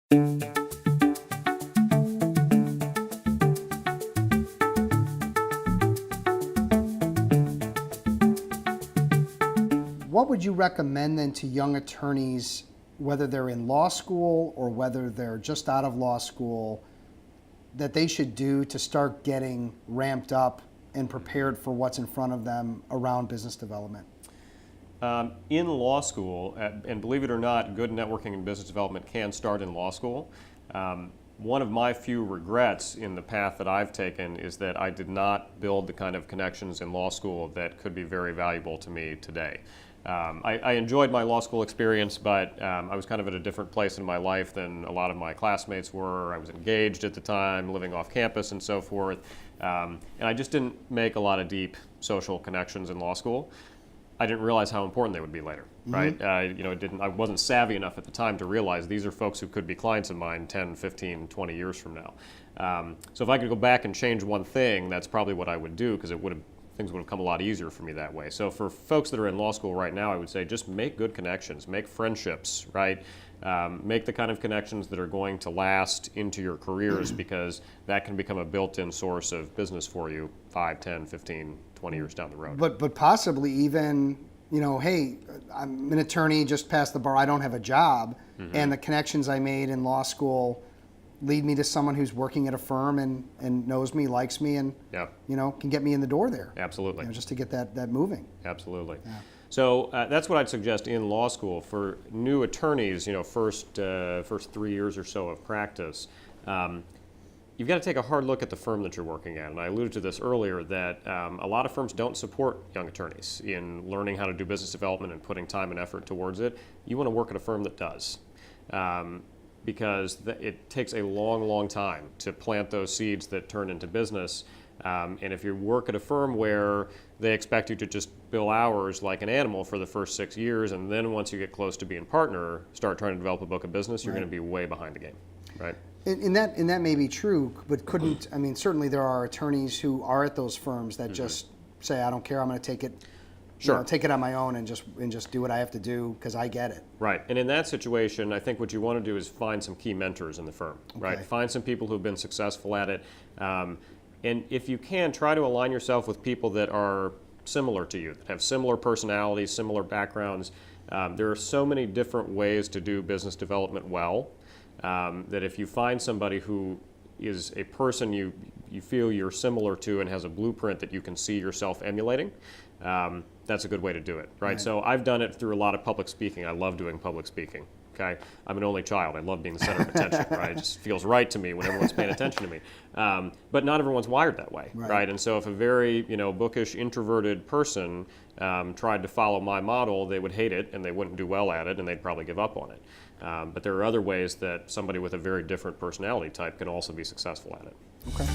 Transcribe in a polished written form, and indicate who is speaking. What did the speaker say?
Speaker 1: What would you recommend then to young attorneys, whether they're in law school or whether they're just out of law school, that they should do to start getting ramped up and prepared for what's in front of them around business development?
Speaker 2: In law school, and believe it or not, good networking and business development can start in law school. One of my few regrets in the path that I've taken is that I did not build the kind of connections in law school that could be very valuable to me today. I enjoyed my law school experience, but I was kind of at a different place in my life than a lot of my classmates were. I was engaged at the time, living off campus and so forth, and I just didn't make a lot of deep social connections in law school. I didn't realize how important they would be later, right? I wasn't savvy enough at the time to realize these are folks who could be clients of mine 10, 15, 20 years from now. So if I could go back and change one thing, that's probably what I would do, because things would have come a lot easier for me that way. So for folks that are in law school right now, I would say just make good connections, make friendships, right? Make the kind of connections that are going to last into your careers, because that can become a built-in source of business for you 5, 10, 15, 20 years down the road.
Speaker 1: But possibly even, hey, I'm an attorney, just passed the bar, I don't have a job, and the connections I made in law school lead me to someone who's working at a firm and knows me, likes me, and can get me in the door there.
Speaker 2: Absolutely.
Speaker 1: Just to get that moving.
Speaker 2: Absolutely.
Speaker 1: Yeah.
Speaker 2: So that's what I'd suggest in law school for new attorneys. First 3 years or so of practice, you've got to take a hard look at the firm that you're working at. And I alluded to this earlier, that a lot of firms don't support young attorneys in learning how to do business development and putting time and effort towards it. You want to work at a firm that does. Because it takes a long, long time to plant those seeds that turn into business. And if you work at a firm where they expect you to just bill hours like an animal for the first 6 years, and then once you get close to being partner, start trying to develop a book of business, you're going to be way behind the game, right?
Speaker 1: And that may be true, but certainly there are attorneys who are at those firms that just say, I don't care, I'm going to take it.
Speaker 2: Sure.
Speaker 1: Take it on my own and just do what I have to do because I get it.
Speaker 2: Right. And in that situation, I think what you want to do is find some key mentors in the firm, right? Find some people who've been successful at it. And if you can, try to align yourself with people that are similar to you, that have similar personalities, similar backgrounds. There are so many different ways to do business development well, that if you find somebody who is a person you feel you're similar to and has a blueprint that you can see yourself emulating, that's a good way to do it, right? So I've done it through a lot of public speaking. I love doing public speaking, okay? I'm an only child. I love being the center of attention, right? It just feels right to me when everyone's paying attention to me. But not everyone's wired that way, right? And so if a very, bookish, introverted person tried to follow my model, they would hate it and they wouldn't do well at it and they'd probably give up on it. But there are other ways that somebody with a very different personality type can also be successful at it.
Speaker 1: Okay.